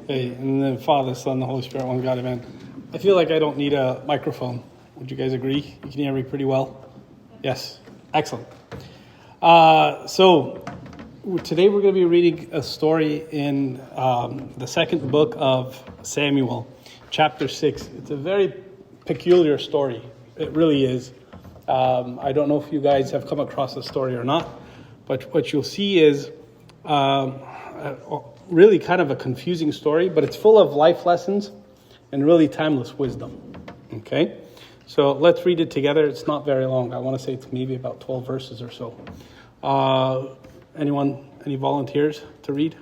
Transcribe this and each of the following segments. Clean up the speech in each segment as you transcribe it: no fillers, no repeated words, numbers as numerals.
Hey, and the Father, Son, the Holy Spirit, one God, amen. I feel like I don't need a microphone. Would you guys agree? You can hear me pretty well? Yes. Excellent. So today we're going to be reading a story in the second book of Samuel, chapter 6. It's a very peculiar story. It really is. I don't know if you guys have come across the story or not, but what you'll see is really kind of a confusing story, but it's full of life lessons and really timeless wisdom. Okay? So let's read it together. It's not very long. I want to say it's maybe about 12 verses or so. Any volunteers to read?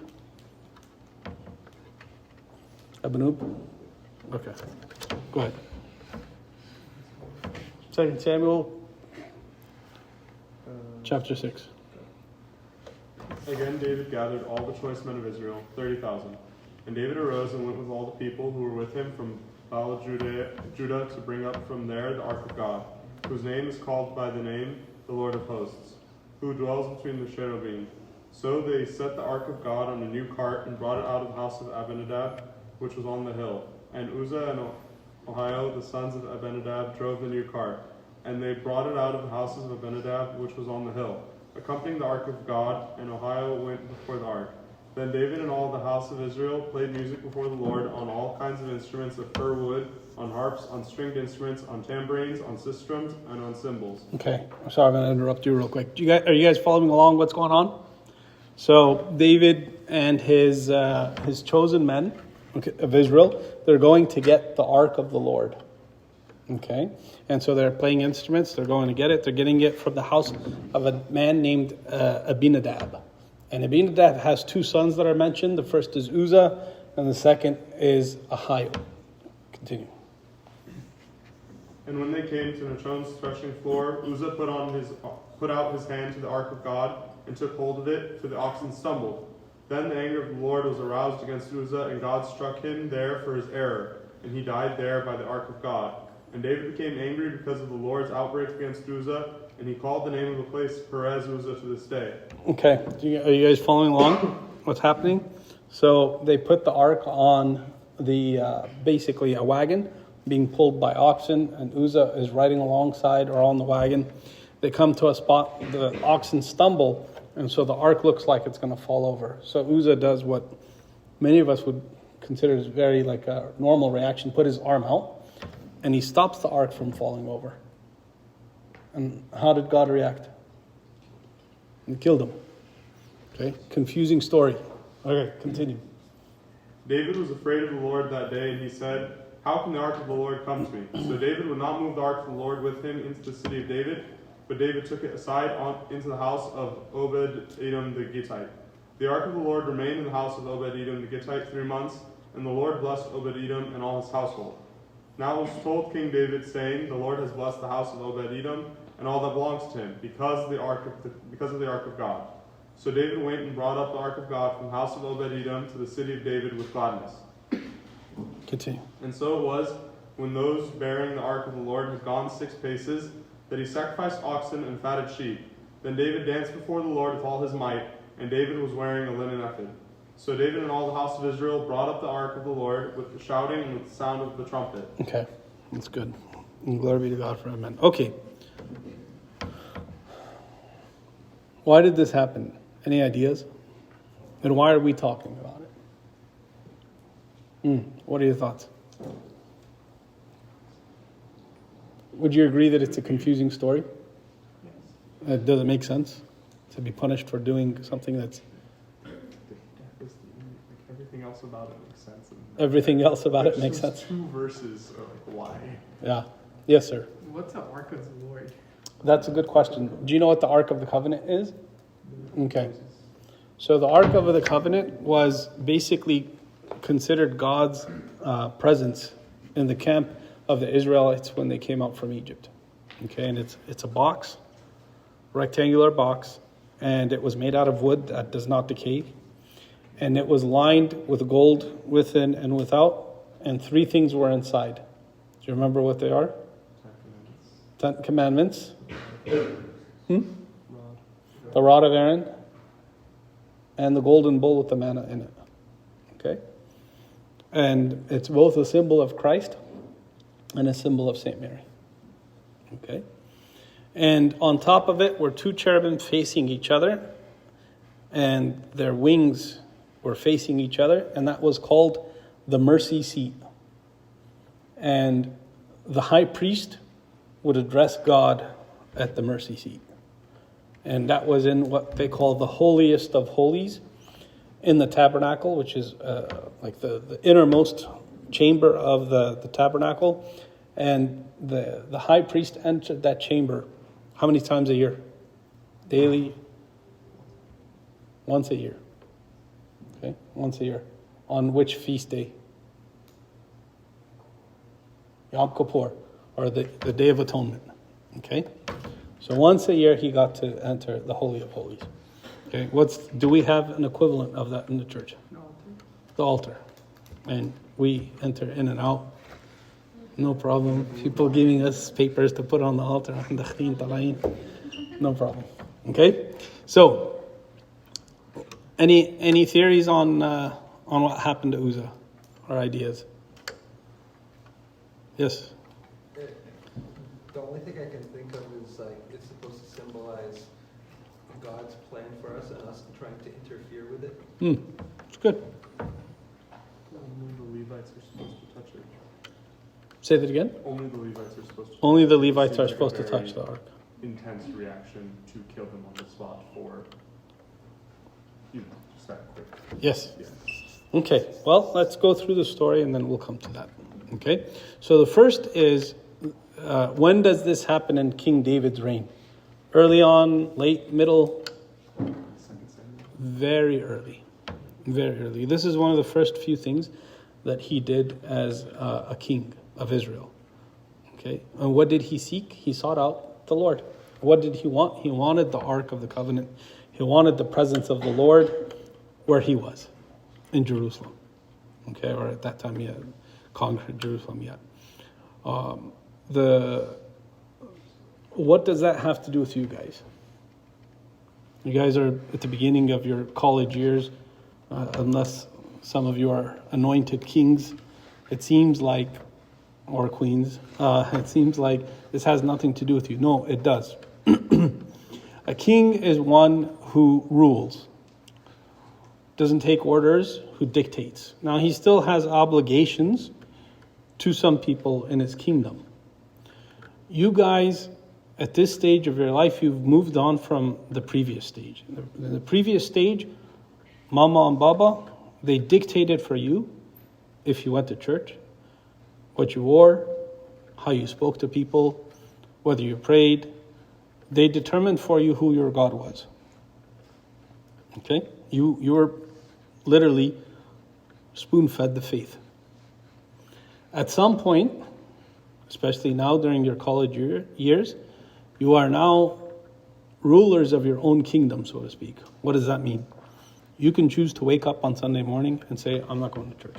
Abanoob? Okay. Go ahead. 2 Samuel, chapter 6. Again, David gathered all the choice men of Israel, 30,000. And David arose and went with all the people who were with him from Baal Judah to bring up from there the ark of God, whose name is called by the name the Lord of Hosts, who dwells between the cherubim. So they set the ark of God on a new cart and brought it out of the house of Abinadab, which was on the hill. And Uzzah and Ahio, the sons of Abinadab, drove the new cart. And they brought it out of the houses of Abinadab, which was on the hill, accompanying the ark of God, and Ahio went before the ark. Then David and all the house of Israel played music before the Lord on all kinds of instruments of fir wood, on harps, on stringed instruments, on tambourines, on sistrums, and on cymbals. Okay, I'm sorry, I'm going to interrupt you real quick. Are you guys following along what's going on? So David and his chosen men of Israel, they're going to get the ark of the Lord. Okay, and so they're playing instruments. They're going to get it. They're getting it from the house of a man named Abinadab. And Abinadab has two sons that are mentioned. The first is Uzzah, and the second is Ahio. Continue. And when they came to Nachon's threshing floor, Uzzah put out his hand to the ark of God and took hold of it, for the oxen stumbled. Then the anger of the Lord was aroused against Uzzah, and God struck him there for his error, and he died there by the ark of God. And David became angry because of the Lord's outbreak against Uzzah, and he called the name of the place Perez Uzzah to this day. Okay, are you guys following along what's happening? So they put the ark on the basically a wagon being pulled by oxen, and Uzzah is riding alongside or on the wagon. They come to a spot, the oxen stumble, and so the ark looks like it's going to fall over. So Uzzah does what many of us would consider as very like a normal reaction, put his arm out, and he stops the ark from falling over. And how did God react? He killed him. Okay, confusing story. Okay, continue. David was afraid of the Lord that day, and he said, "How can the ark of the Lord come to me?" So David would not move the ark of the Lord with him into the city of David, but David took it aside into the house of Obed-Edom the Gittite. The ark of the Lord remained in the house of Obed-Edom the Gittite 3 months, and the Lord blessed Obed-Edom and all his household. Now it was told King David, saying, "The Lord has blessed the house of Obed-Edom and all that belongs to him, because of the ark of God." So David went and brought up the ark of God from the house of Obed-Edom to the city of David with gladness. Continue. And so it was, when those bearing the ark of the Lord had gone 6 paces, that he sacrificed oxen and fatted sheep. Then David danced before the Lord with all his might, and David was wearing a linen ephod. So David and all the house of Israel brought up the ark of the Lord with the shouting and with the sound of the trumpet. Okay, that's good. And glory be to God for amen. Okay. Why did this happen? Any ideas? And why are we talking about it? What are your thoughts? Would you agree that it's a confusing story? Yes. Does it make sense to be punished for doing something that's... Everything else about it makes sense. Everything else about it makes sense? 2 verses are like, why? Yeah. Yes, sir. What's the ark of the Lord? That's a good question. Do you know what the Ark of the Covenant is? Okay. So the Ark of the Covenant was basically considered God's presence in the camp of the Israelites when they came out from Egypt. Okay, and it's a box, rectangular box, and it was made out of wood that does not decay. And it was lined with gold within and without, and 3 things were inside. Do you remember what they are? 10 Commandments. The rod of Aaron, and the golden bowl with the manna in it. Okay? And it's both a symbol of Christ and a symbol of St. Mary. Okay? And on top of it were two cherubim facing each other, and their wings were facing each other, and that was called the mercy seat. And the high priest would address God at the mercy seat. And that was in what they call the holiest of holies in the tabernacle, which is like the innermost chamber of the tabernacle. And the high priest entered that chamber how many times a year? Daily? Once a year. Okay, once a year. On which feast day? Yom Kippur, or the Day of Atonement. Okay? So once a year he got to enter the Holy of Holies. Okay, do we have an equivalent of that in the church? The altar. And we enter in and out. No problem. People giving us papers to put on the altar. No problem. Okay? So, any theories on what happened to Uzzah? Or ideas? Yes? The only thing I can think of is like it's supposed to symbolize God's plan for us and us trying to interfere with it. It's good. Only the Levites are supposed to touch it. Say that again? Only the Levites are supposed to. Only the Levites Seems are like supposed a to very touch the ark. Intense reaction to kill him on the spot for, just that quick. Yes. Yeah. Okay, well, let's go through the story and then we'll come to that. Okay? So the first is, when does this happen in King David's reign? Early on, late, middle? Very early. Very early. This is one of the first few things that he did as a king of Israel. Okay? And what did he seek? He sought out the Lord. What did he want? He wanted the Ark of the Covenant. He wanted the presence of the Lord where he was, in Jerusalem. Okay? Or at that time he had conquered Jerusalem yet. What does that have to do with you guys? You guys are at the beginning of your college years, unless some of you are anointed kings. It seems like, or queens, it seems like this has nothing to do with you. No, it does. A king is one who rules, doesn't take orders, who dictates. Now, he still has obligations to some people in his kingdom. You guys, at this stage of your life, you've moved on from the previous stage. In the previous stage, Mama and Baba, they dictated for you, if you went to church, what you wore, how you spoke to people, whether you prayed. They determined for you who your God was. Okay? You were literally spoon-fed the faith. At some point, especially now during your college years, you are now rulers of your own kingdom, so to speak. What does that mean? You can choose to wake up on Sunday morning and say, I'm not going to church.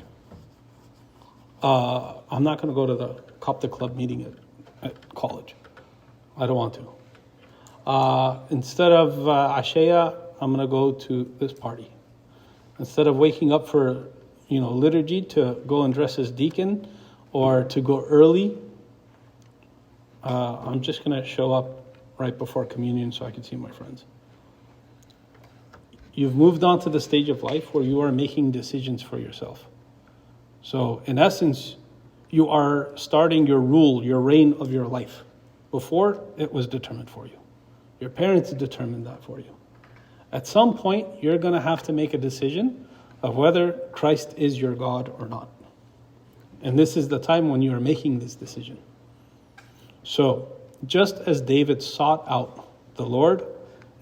I'm not going to go to the Coptic Club meeting at college. I don't want to. Instead of Ashaya, I'm going to go to this party. Instead of waking up for liturgy to go and dress as deacon or to go early, I'm just going to show up right before communion so I can see my friends. You've moved on to the stage of life where you are making decisions for yourself. So, in essence, you are starting your rule, your reign of your life. Before, it was determined for you. Your parents determined that for you. At some point, you're going to have to make a decision of whether Christ is your God or not. And this is the time when you are making this decision. So, just as David sought out the Lord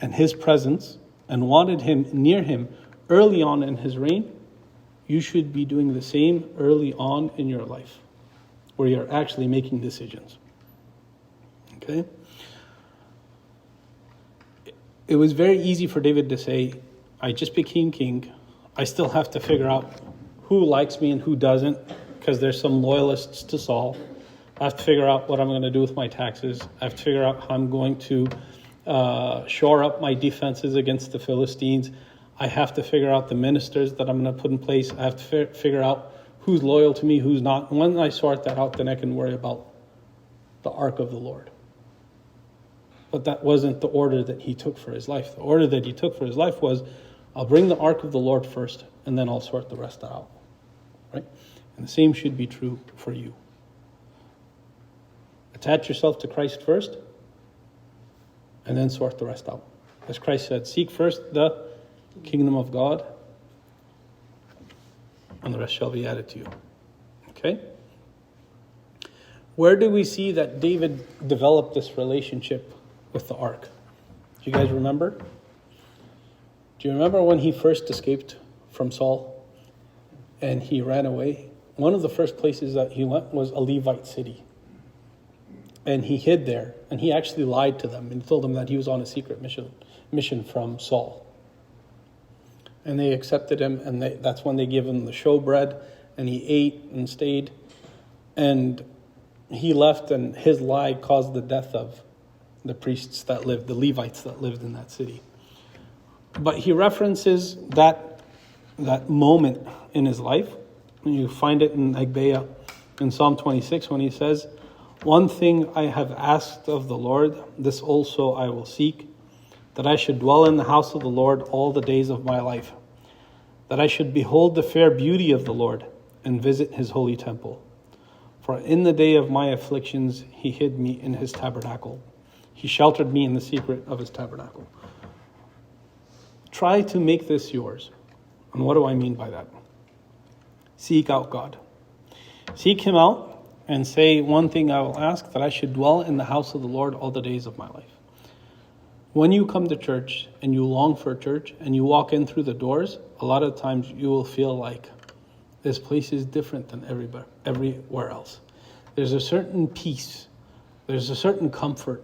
and his presence and wanted him near him early on in his reign, you should be doing the same early on in your life, where you're actually making decisions. Okay? It was very easy for David to say, I just became king. I still have to figure out who likes me and who doesn't, because there's some loyalists to Saul. I have to figure out what I'm going to do with my taxes. I have to figure out how I'm going to shore up my defenses against the Philistines. I have to figure out the ministers that I'm going to put in place. I have to figure out who's loyal to me, who's not. When I sort that out, then I can worry about the ark of the Lord. But that wasn't the order that he took for his life. The order that he took for his life was, I'll bring the ark of the Lord first, and then I'll sort the rest out. Right? And the same should be true for you. Attach yourself to Christ first, and then sort the rest out. As Christ said, seek first the kingdom of God, and the rest shall be added to you. Okay? Where do we see that David developed this relationship with the ark? Do you guys remember? Do you remember when he first escaped from Saul and he ran away? One of the first places that he went was a Levite city. And he hid there, and he actually lied to them and told them that he was on a secret mission from Saul. And they accepted him, and that's when they gave him the showbread, and he ate and stayed. And he left, and his lie caused the death of the priests that lived, the Levites that lived in that city. But he references that moment in his life. And you find it in Isaiah, in Psalm 26, when he says, one thing I have asked of the Lord, this also I will seek, that I should dwell in the house of the Lord all the days of my life, that I should behold the fair beauty of the Lord and visit his holy temple. For in the day of my afflictions he hid me in his tabernacle. He sheltered me in the secret of his tabernacle. Try to make this yours. And what do I mean by that? Seek out God. Seek him out and say, one thing I will ask, that I should dwell in the house of the Lord all the days of my life. When you come to church and you long for church and you walk in through the doors, a lot of times you will feel like this place is different than everywhere else. There's a certain peace. There's a certain comfort.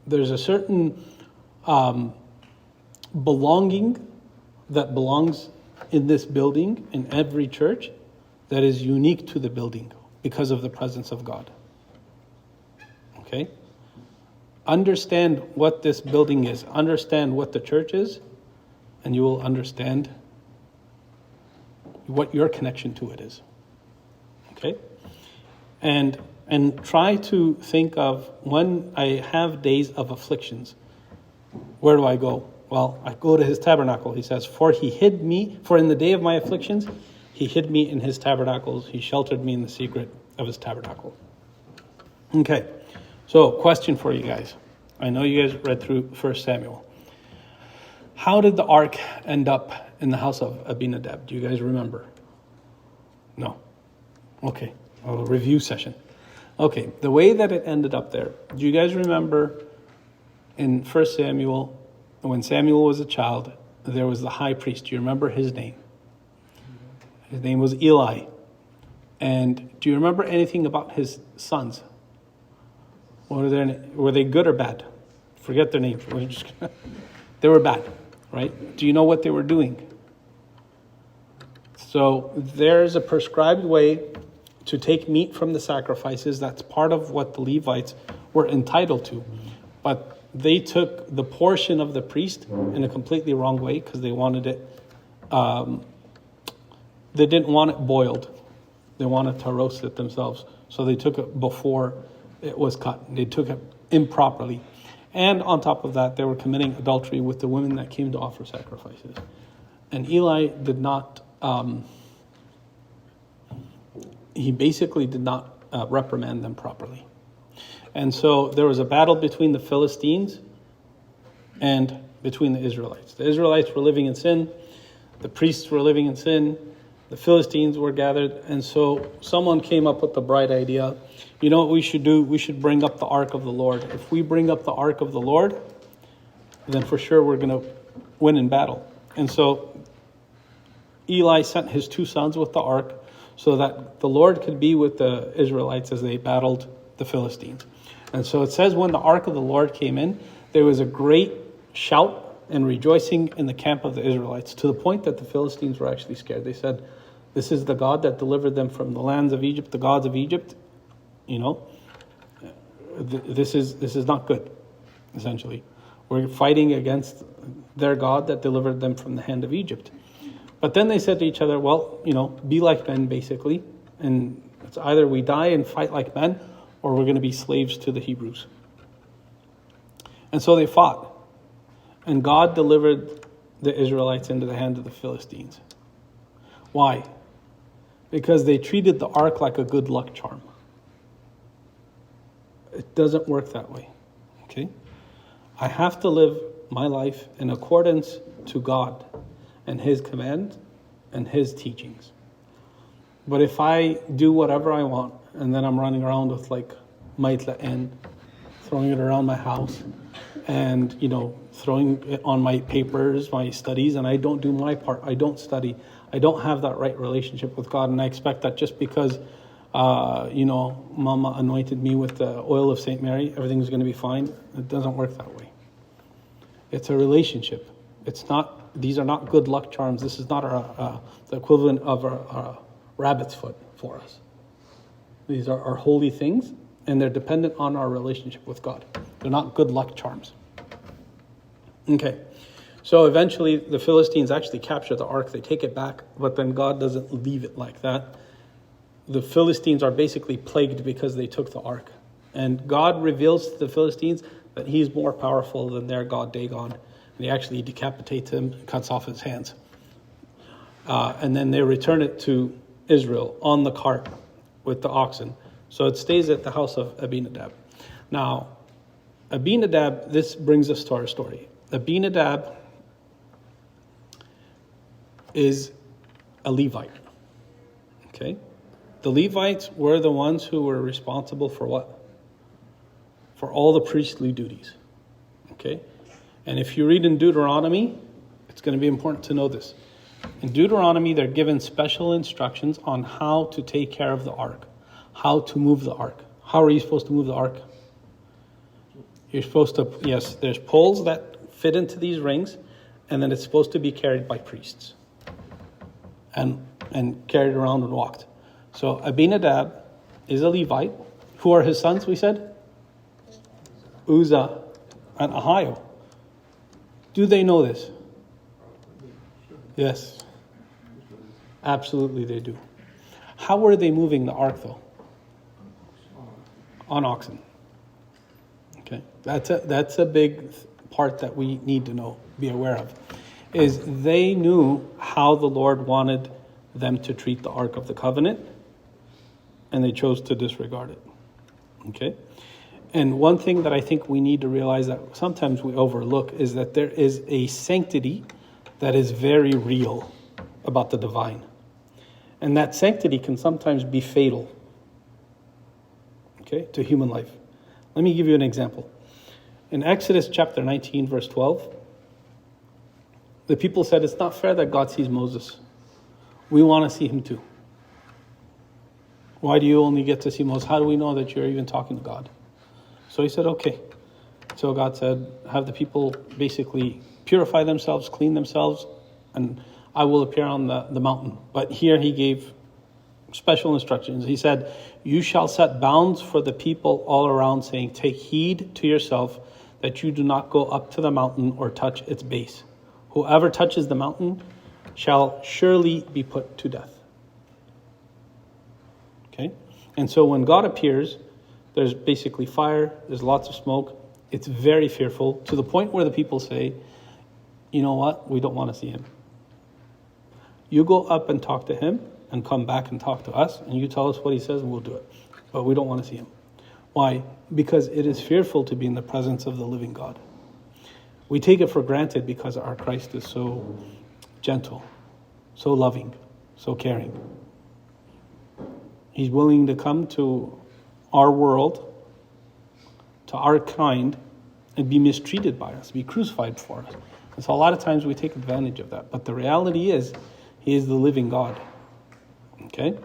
There's a certain belonging that belongs in this building, in every church, that is unique to the building because of the presence of God. Okay? Understand what this building is. Understand what the church is, and you will understand what your connection to it is. Okay? And try to think of, when I have days of afflictions, where do I go? Well, I go to his tabernacle. He says, for in the day of my afflictions, he hid me in his tabernacles. He sheltered me in the secret of his tabernacle. Okay, so question for you guys. I know you guys read through 1 Samuel. How did the ark end up in the house of Abinadab? Do you guys remember? No. Okay, a review session. Okay, the way that it ended up there. Do you guys remember in 1 Samuel, when Samuel was a child, there was the high priest. Do you remember his name? His name was Eli. And do you remember anything about his sons? Were they good or bad? Forget their names. They were bad, right? Do you know what they were doing? So there's a prescribed way to take meat from the sacrifices. That's part of what the Levites were entitled to. But they took the portion of the priest in a completely wrong way because they wanted it, they didn't want it boiled. They wanted to roast it themselves. So they took it before it was cut. They took it improperly. And on top of that, they were committing adultery with the women that came to offer sacrifices. And Eli did not, he basically did not reprimand them properly. And so there was a battle between the Philistines and between the Israelites. The Israelites were living in sin. The priests were living in sin. The Philistines were gathered. And so someone came up with the bright idea. You know what we should do? We should bring up the ark of the Lord. If we bring up the ark of the Lord, then for sure we're going to win in battle. And so Eli sent his two sons with the ark so that the Lord could be with the Israelites as they battled the Philistines. And so it says when the ark of the Lord came in, there was a great shout and rejoicing in the camp of the Israelites, to the point that the Philistines were actually scared. They said, this is the God that delivered them from the lands of Egypt, the gods of Egypt. You know, this is not good, essentially. We're fighting against their God that delivered them from the hand of Egypt. But then they said to each other, well, be like men, basically. And it's either we die and fight like men, or we're going to be slaves to the Hebrews. And so they fought. And God delivered the Israelites into the hand of the Philistines. Why? Because they treated the ark like a good luck charm. It doesn't work that way. Okay? I have to live my life in accordance to God and His command and His teachings. But if I do whatever I want, and then I'm running around with Maitla and throwing it around my house, and throwing it on my papers, my studies, and I don't do my part, I don't study, I don't have that right relationship with God, and I expect that just because Mama anointed me with the oil of St. Mary, everything's going to be fine. It doesn't work that way. It's a relationship. These are not good luck charms. This is not the equivalent of a rabbit's foot for us. These are holy things, and they're dependent on our relationship with God. They're not good luck charms. Okay, so eventually the Philistines actually capture the ark. They take it back, but then God doesn't leave it like that. The Philistines are basically plagued because they took the ark. And God reveals to the Philistines that He's more powerful than their god Dagon. And He actually decapitates him, cuts off his hands. And then they return it to Israel on the cart with the oxen. So it stays at the house of Abinadab. Now, Abinadab, this brings us to our story. Abinadab is a Levite. Okay? The Levites were the ones who were responsible for what? For all the priestly duties. Okay? And if you read in Deuteronomy, it's going to be important to know this. In Deuteronomy, they're given special instructions on how to take care of the ark, how to move the ark. How are you supposed to move the ark? You're supposed to, yes, there's poles that fit into these rings, and then it's supposed to be carried by priests and carried around and walked. So Abinadab is a Levite. Who are his sons, we said? Uzzah and Ahio. Do they know this? Yes. Absolutely they do. How were they moving the ark though? On oxen. Okay. That's a big part that we need to know, be aware of. Is they knew how the Lord wanted them to treat the Ark of the Covenant, and they chose to disregard it. Okay? And one thing that I think we need to realize that sometimes we overlook is that there is a sanctity that is very real about the divine. And that sanctity can sometimes be fatal, okay, to human life. Let me give you an example. In Exodus chapter 19, verse 12, the people said, it's not fair that God sees Moses. We want to see him too. Why do you only get to see Moses? How do we know that you're even talking to God? So he said, okay. So God said, have the people basically purify themselves, clean themselves, and I will appear on the mountain. But here he gave special instructions. He said, you shall set bounds for the people all around, saying, take heed to yourself that you do not go up to the mountain or touch its base. Whoever touches the mountain shall surely be put to death. Okay? And so when God appears, there's basically fire, there's lots of smoke. It's very fearful, to the point where the people say, you know what? We don't want to see him. You go up and talk to him and come back and talk to us, and you tell us what he says and we'll do it. But we don't want to see him. Why? Because it is fearful to be in the presence of the living God. We take it for granted because our Christ is so gentle, so loving, so caring. He's willing to come to our world, to our kind, and be mistreated by us, be crucified for us. And so a lot of times we take advantage of that. But the reality is, he is the living God. Okay?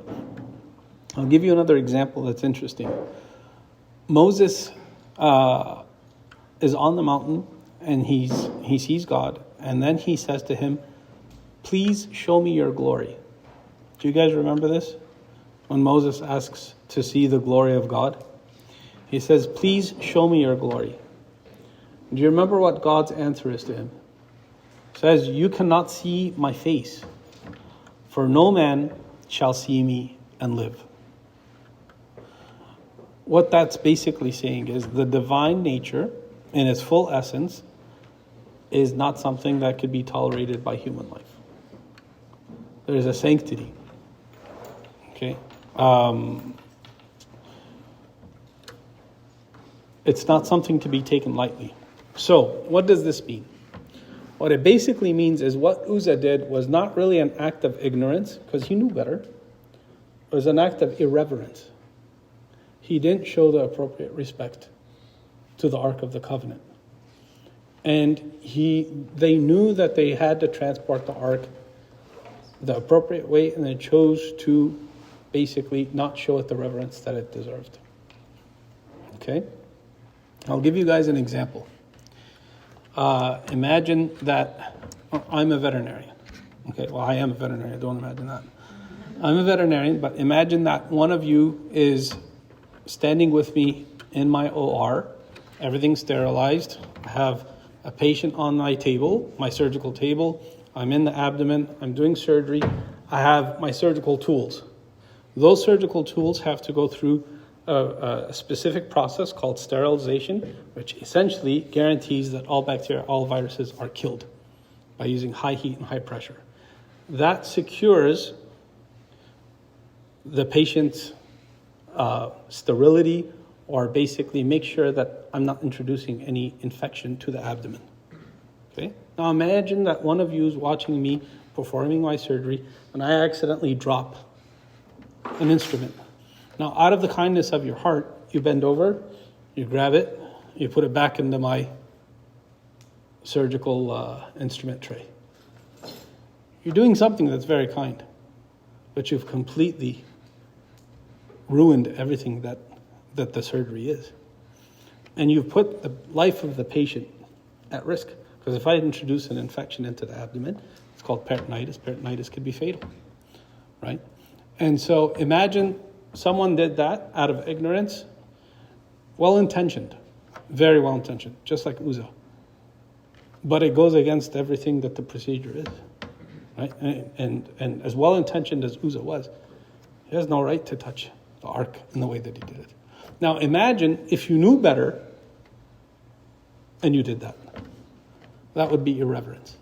I'll give you another example that's interesting. Moses is on the mountain, and he sees God. And then he says to him, please show me your glory. Do you guys remember this? When Moses asks to see the glory of God, he says, please show me your glory. Do you remember what God's answer is to him? He says, you cannot see my face, For no man shall see me and live. What that's basically saying is the divine nature in its full essence is not something that could be tolerated by human life. There's a sanctity. Okay? It's not something to be taken lightly. So, what does this mean? What it basically means is what Uzzah did was not really an act of ignorance, because he knew better. It was an act of irreverence. He didn't show the appropriate respect to the Ark of the Covenant. And they knew that they had to transport the Ark the appropriate way, and they chose to basically not show it the reverence that it deserved. Okay? I'll give you guys an example. Imagine that I'm a veterinarian. Okay, well, I am a veterinarian. Don't imagine that. I'm a veterinarian, but imagine that one of you is standing with me in my OR. Everything's sterilized. I have a patient on my table, my surgical table. I'm in the abdomen. I'm doing surgery. I have my surgical tools. Those surgical tools have to go through a specific process called sterilization, which essentially guarantees that all bacteria, all viruses are killed by using high heat and high pressure. That secures the patient's sterility, or basically make sure that I'm not introducing any infection to the abdomen. Okay? Now imagine that one of you is watching me performing my surgery and I accidentally drop an instrument. Now, out of the kindness of your heart, you bend over, you grab it, you put it back into my surgical instrument tray. You're doing something that's very kind, but you've completely ruined everything that the surgery is. And you've put the life of the patient at risk. Because if I introduce an infection into the abdomen, it's called peritonitis. Peritonitis could be fatal, right? And so imagine someone did that out of ignorance, well-intentioned, very well-intentioned, just like Uzzah. But it goes against everything that the procedure is, right? And as well-intentioned as Uzzah was, he has no right to touch the ark in the way that he did it. Now imagine if you knew better and you did that. That would be irreverence.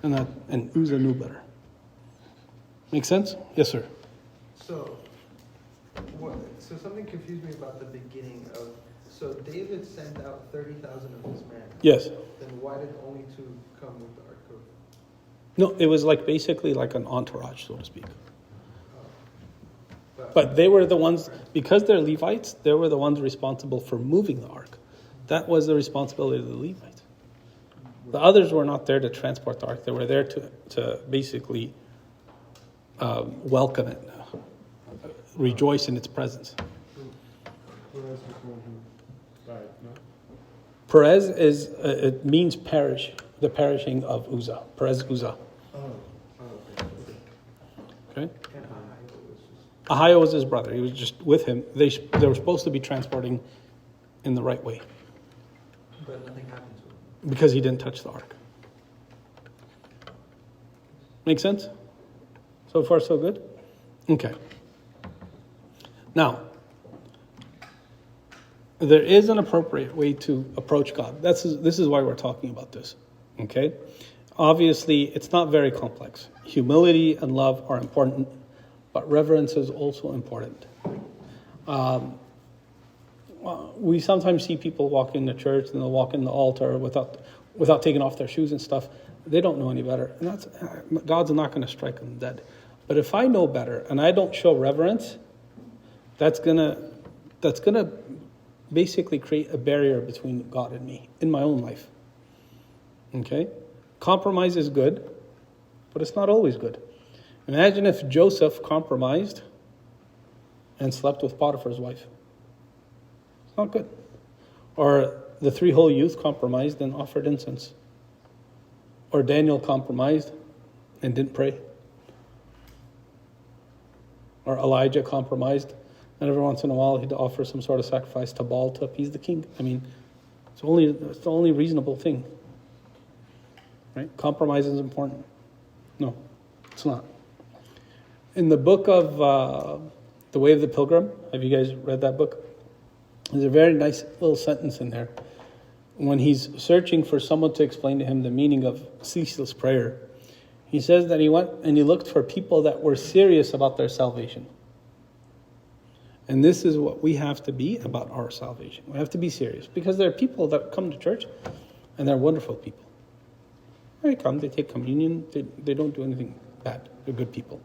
And Uzzah knew better. Make sense? Yes, sir. So something confused me about the beginning of. So David sent out 30,000 of his men. Yes. Then why did only 2 come with the Ark of? No, it was basically like an entourage, so to speak. But they were the ones, because they're Levites, they were the ones responsible for moving the ark. That was the responsibility of the Levites. The others were not there to transport the ark. They were there to basically welcome it, rejoice in its presence. Perez was the one who died, no? Perez it means perish, the perishing of Uzzah. Perez Uzzah. Okay? Ahio was his brother. He was just with him. They were supposed to be transporting in the right way. But nothing happened to him. Because he didn't touch the ark. Make sense? So far, so good? Okay. Now, there is an appropriate way to approach God. This is why we're talking about this. Okay? Obviously, it's not very complex. Humility and love are important, but reverence is also important. We sometimes see people walk into church and they'll walk in the altar without taking off their shoes and stuff. They don't know any better, and God's not going to strike them dead. But if I know better and I don't show reverence, that's gonna basically create a barrier between God and me in my own life. Okay, compromise is good, but it's not always good. Imagine if Joseph compromised and slept with Potiphar's wife. It's not good. Or the 3 whole youth compromised and offered incense. Or Daniel compromised and didn't pray. Or Elijah compromised, and every once in a while he'd offer some sort of sacrifice to Baal to appease the king. I mean, it's the only reasonable thing. Right? Compromise is important. No, it's not. In the book of The Way of the Pilgrim, have you guys read that book? There's a very nice little sentence in there. When he's searching for someone to explain to him the meaning of ceaseless prayer, he says that he went and he looked for people that were serious about their salvation. And this is what we have to be about our salvation. We have to be serious. Because there are people that come to church and they're wonderful people. They come, they take communion, they don't do anything bad. They're good people.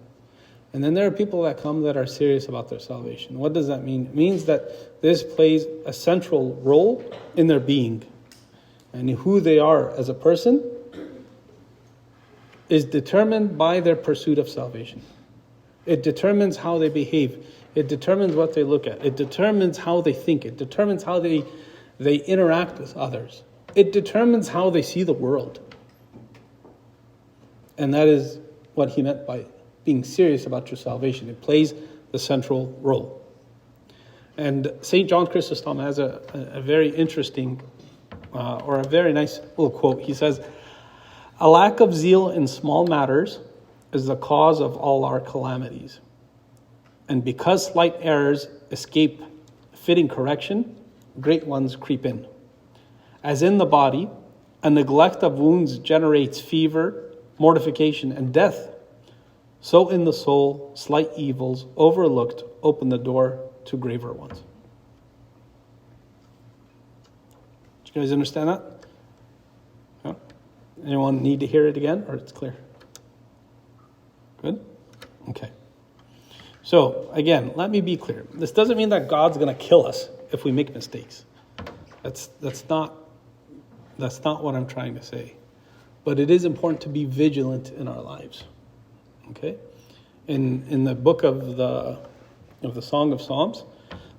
And then there are people that come that are serious about their salvation. What does that mean? It means that this plays a central role in their being. And who they are as a person is determined by their pursuit of salvation. It determines how they behave. It determines what they look at. It determines how they think. It determines how they interact with others. It determines how they see the world. And that is what he meant by being serious about your salvation. It plays the central role. And St. John Chrysostom has a very interesting or a very nice little quote. He says, "A lack of zeal in small matters is the cause of all our calamities. And because slight errors escape fitting correction, great ones creep in. As in the body, a neglect of wounds generates fever, mortification, and death, so in the soul, slight evils overlooked open the door to graver ones." Do you guys understand that? Yeah? Anyone need to hear it again, or it's clear? Good? Okay. So, again, let me be clear. This doesn't mean that God's going to kill us if we make mistakes. That's not what I'm trying to say. But it is important to be vigilant in our lives. Okay? In the book of the Song of Psalms,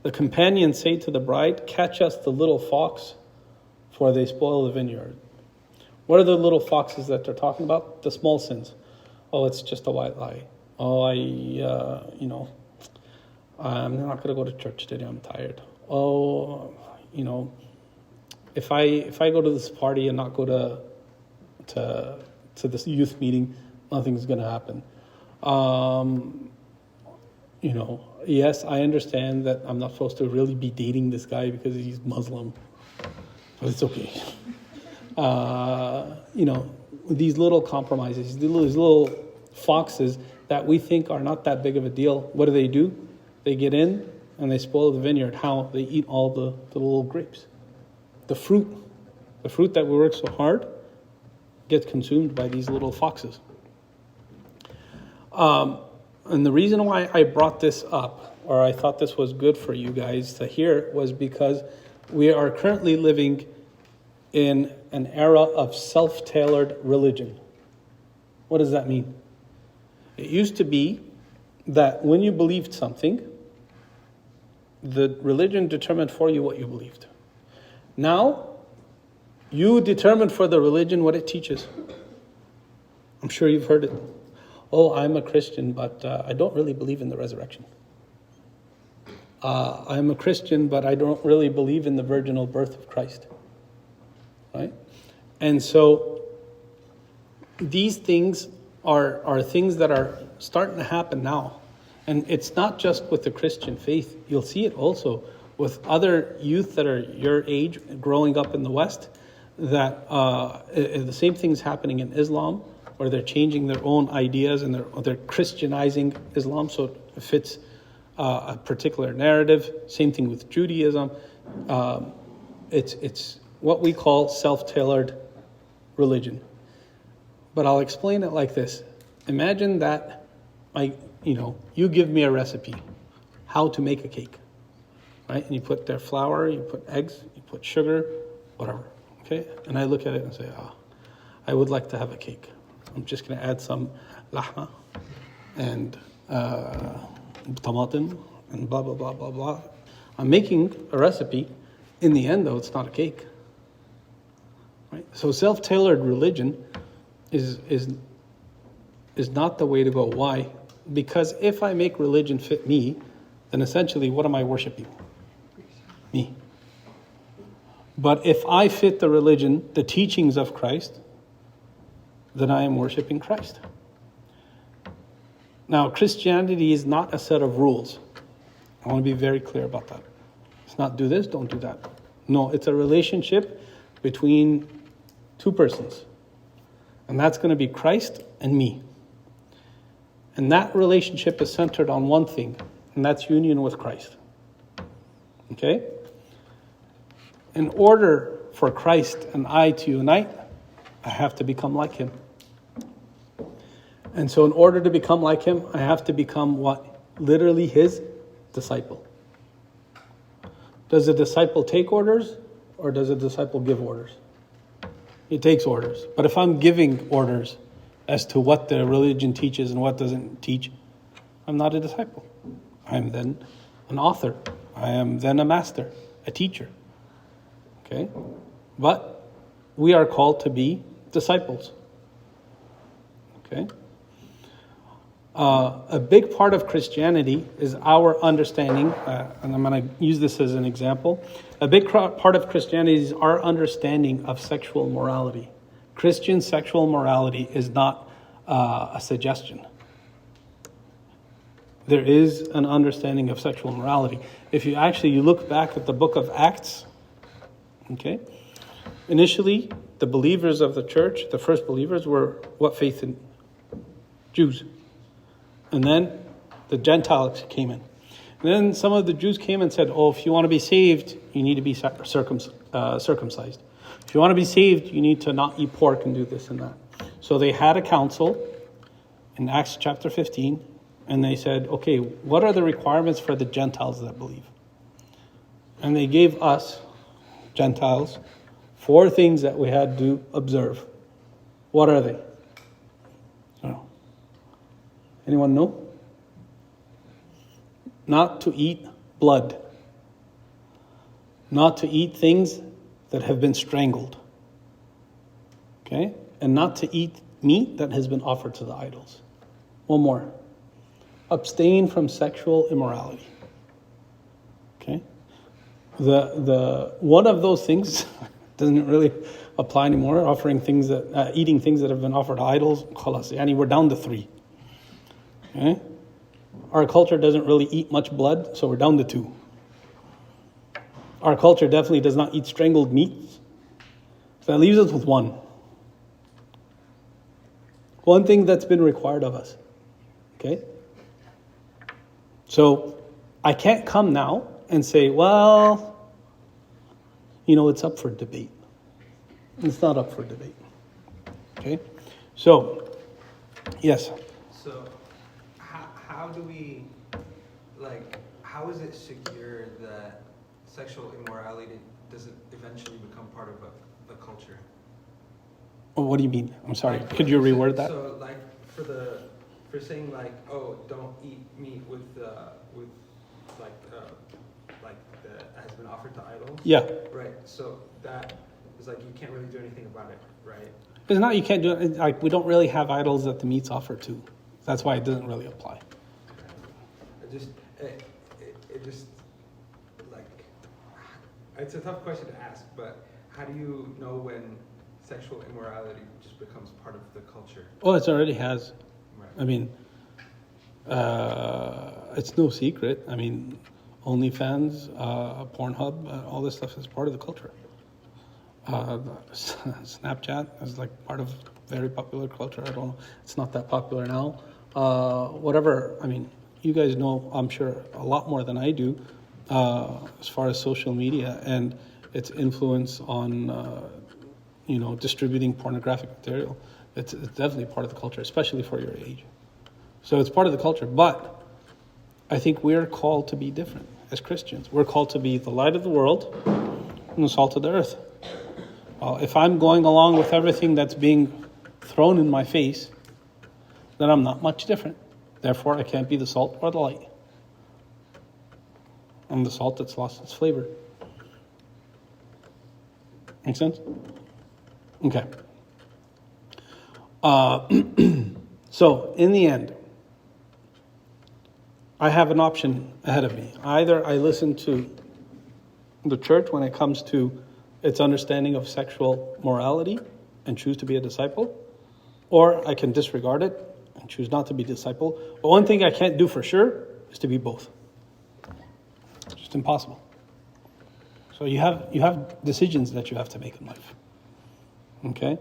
the companions say to the bride, "Catch us the little fox, for they spoil the vineyard." What are the little foxes that they're talking about? The small sins. Oh, it's just a white lie. Oh, I'm not going to go to church today. I'm tired. Oh, if I go to this party and not go to this youth meeting, nothing's going to happen. Yes, I understand that I'm not supposed to really be dating this guy because he's Muslim, but it's okay. These little compromises, these little foxes that we think are not that big of a deal. What do? They get in and they spoil the vineyard. How? They eat all the little grapes. The fruit that we work so hard gets consumed by these little foxes. And the reason why I brought this up, or I thought this was good for you guys to hear, was because we are currently living in an era of self-tailored religion. What does that mean? It used to be that when you believed something, the religion determined for you what you believed. Now, you determine for the religion what it teaches. I'm sure you've heard it. Oh, I'm a Christian, but I don't really believe in the resurrection. I'm a Christian, but I don't really believe in the virginal birth of Christ. Right? And so these things are things that are starting to happen now. And it's not just with the Christian faith. You'll see it also with other youth that are your age growing up in the West, that the same thing's happening in Islam, where they're changing their own ideas and they're Christianizing Islam so it fits a particular narrative. Same thing with Judaism. It's what we call self-tailored religion. But I'll explain it like this. Imagine that you give me a recipe, how to make a cake, right? And you put their flour, you put eggs, you put sugar, whatever, okay? And I look at it and say, I would like to have a cake. I'm just going to add some lahma and tomato and blah, blah, blah, blah, blah. I'm making a recipe. In the end, though, it's not a cake. Right? So self-tailored religion is not the way to go. Why? Because if I make religion fit me, then essentially what am I worshiping? Me. But if I fit the religion, the teachings of Christ, then I am worshiping Christ. Now, Christianity is not a set of rules. I want to be very clear about that. It's not do this, don't do that. No, it's a relationship between two persons. And that's going to be Christ and me. And that relationship is centered on one thing, and that's union with Christ. Okay? In order for Christ and I to unite, I have to become like him. And so in order to become like him, I have to become what? Literally his disciple. Does a disciple take orders or does a disciple give orders? He takes orders. But if I'm giving orders as to what the religion teaches and what doesn't teach, I'm not a disciple. I am then an author. I am then a master, a teacher. Okay? But we are called to be disciples. Okay? A big part of Christianity is our understanding, and I'm going to use this as an example. A big part of Christianity is our understanding of sexual morality. Christian sexual morality is not a suggestion. There is an understanding of sexual morality. If you look back at the book of Acts, okay, initially the believers of the church, the first believers, were what faith in? Jews. And then the Gentiles came in. And then some of the Jews came and said, if you want to be saved, you need to be circumcised. If you want to be saved, you need to not eat pork and do this and that. So they had a council in Acts chapter 15, and they said, okay, what are the requirements for the Gentiles that believe? And they gave us, Gentiles, 4 things that we had to observe. What are they? Anyone know? Not to eat blood. Not to eat things that have been strangled. Okay? And not to eat meat that has been offered to the idols. One more. Abstain from sexual immorality. Okay? The one of those things doesn't really apply anymore. Eating things that have been offered to idols. We're down to 3. Okay? Our culture doesn't really eat much blood, so we're down to 2. Our culture definitely does not eat strangled meats. So that leaves us with 1. One thing that's been required of us. Okay? So I can't come now and say, it's up for debate. It's not up for debate. Okay? So, yes. So, how do we, how is it secure that sexual immorality doesn't eventually become part of the culture? What do you mean? I'm sorry. Could you reword that? So, for saying don't eat meat with that has been offered to idols. Yeah. Right. So that is you can't really do anything about it, right? It's not you can't do it. We don't really have idols that the meat's offered to. That's why it doesn't really apply. It's a tough question to ask, but how do you know when sexual immorality just becomes part of the culture? Oh, it already has. Right. I mean, it's no secret. I mean, OnlyFans, Pornhub, all this stuff is part of the culture. Snapchat is part of very popular culture. I don't know. It's not that popular now. Whatever. I mean, you guys know, I'm sure, a lot more than I do as far as social media and its influence on, distributing pornographic material. It's definitely part of the culture, especially for your age. So it's part of the culture. But I think we're called to be different as Christians. We're called to be the light of the world and the salt of the earth. If I'm going along with everything that's being thrown in my face, then I'm not much different. Therefore, I can't be the salt or the light. I'm the salt that's lost its flavor. Make sense? Okay. So, in the end, I have an option ahead of me. Either I listen to the church when it comes to its understanding of sexual morality and choose to be a disciple, or I can disregard it and choose not to be a disciple. But one thing I can't do for sure is to be both. It's just impossible. So you have decisions that you have to make in life. Okay?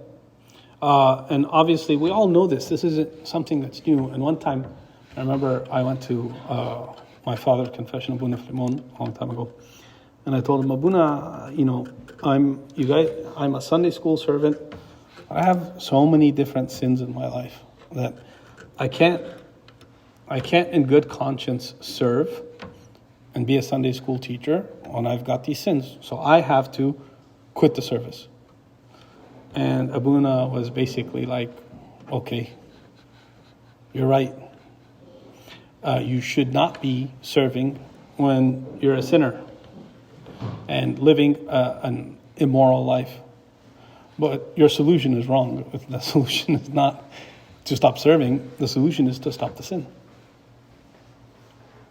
And obviously, we all know this. This isn't something that's new. And one time, I remember I went to my father's confession, Abuna Flimon, a long time ago. And I told him, Abuna, I'm a Sunday school servant. I have so many different sins in my life that I can't in good conscience serve and be a Sunday school teacher when I've got these sins. So I have to quit the service. And Abuna was basically like, okay, you're right. You should not be serving when you're a sinner and living an immoral life. But your solution is wrong. The solution is not to stop serving. The solution is to stop the sin.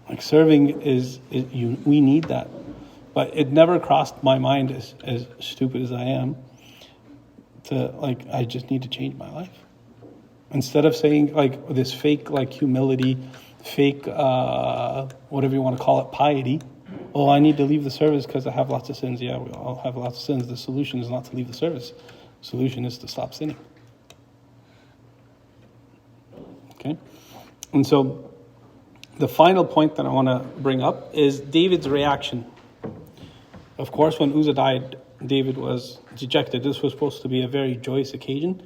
Like serving we need that. But it never crossed my mind, as stupid as I am, I just need to change my life. Instead of saying this fake humility, fake whatever you want to call it, piety. Oh, I need to leave the service because I have lots of sins. Yeah, we all have lots of sins. The solution is not to leave the service. The solution is to stop sinning. Okay? And so the final point that I want to bring up is David's reaction. Of course, when Uzzah died, David was dejected. This was supposed to be a very joyous occasion.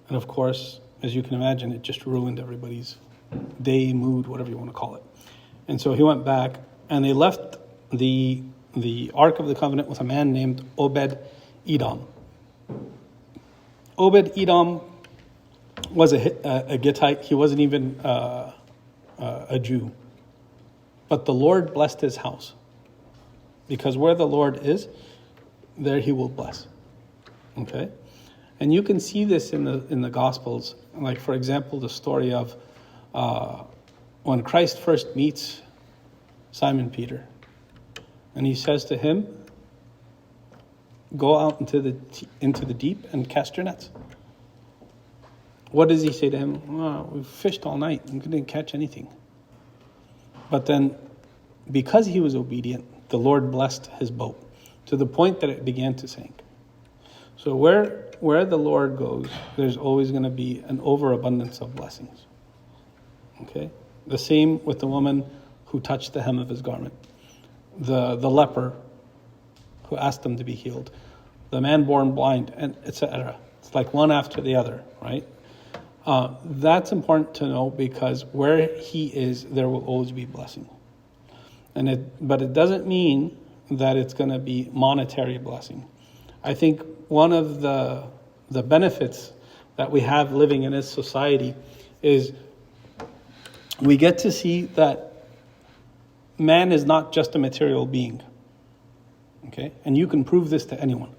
And of course, as you can imagine, it just ruined everybody's day, mood, whatever you want to call it. And so he went back, and they left the Ark of the Covenant with a man named Obed Edom. Obed Edom was a Gittite. He wasn't even a Jew. But the Lord blessed his house. Because where the Lord is, there he will bless. Okay? And you can see this in the Gospels. Like, for example, the story of when Christ first meets Simon Peter. And he says to him, go out into the deep and cast your nets. What does he say to him? Well, we've fished all night and didn't catch anything. But then, because he was obedient, the Lord blessed his boat to the point that it began to sink. So where the Lord goes, there's always going to be an overabundance of blessings. Okay? The same with the woman who touched the hem of his garment. The leper who asked him to be healed. The man born blind, and etc. It's like one after the other, right? That's important to know because where he is, there will always be blessing. But it doesn't mean that it's going to be monetary blessing. I think one of the benefits that we have living in this society is we get to see that man is not just a material being. Okay? And you can prove this to anyone.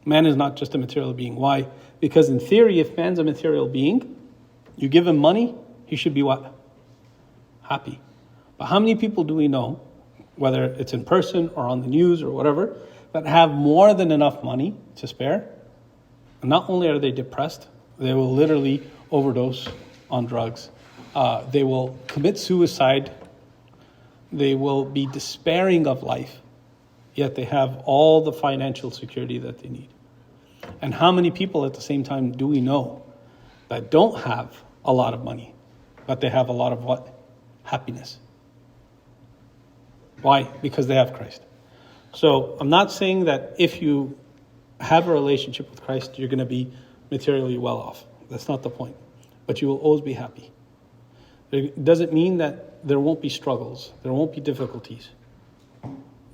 Man is not just a material being. Why? Because in theory, if man's a material being, you give him money, he should be what? Happy. But how many people do we know, whether it's in person or on the news or whatever, that have more than enough money to spare? And not only are they depressed, they will literally overdose on drugs. They will commit suicide. They will be despairing of life, yet they have all the financial security that they need. And how many people at the same time do we know that don't have a lot of money, but they have a lot of what? Happiness. Why? Because they have Christ. So I'm not saying that if you have a relationship with Christ, you're going to be materially well off. That's not the point. But you will always be happy. It doesn't mean that there won't be struggles. There won't be difficulties.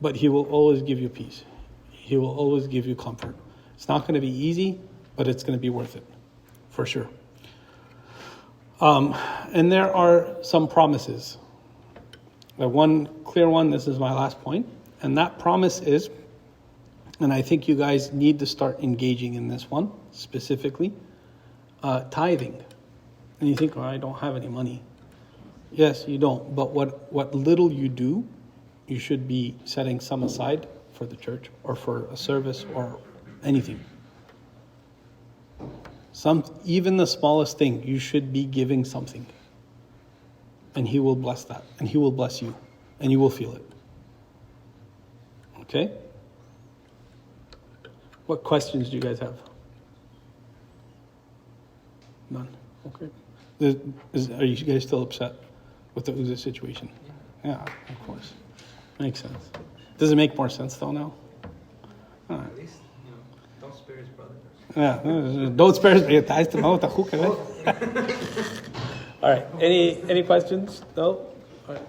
But he will always give you peace. He will always give you comfort. It's not going to be easy, but it's going to be worth it. For sure. And there are some promises. The one clear one, this is my last point. And that promise is, and I think you guys need to start engaging in this one specifically, tithing. And you think, well, I don't have any money. Yes, you don't. But what little you do, you should be setting some aside for the church or for a service or anything. Even the smallest thing, you should be giving something. And he will bless that. And he will bless you. And you will feel it. Okay? What questions do you guys have? None. Okay. Are you guys still upset with the Uzzah situation? Yeah, of course. Makes sense. Does it make more sense though now? All right. At least, don't spare his brother. Yeah, don't spare his All right. Any questions? No? All right.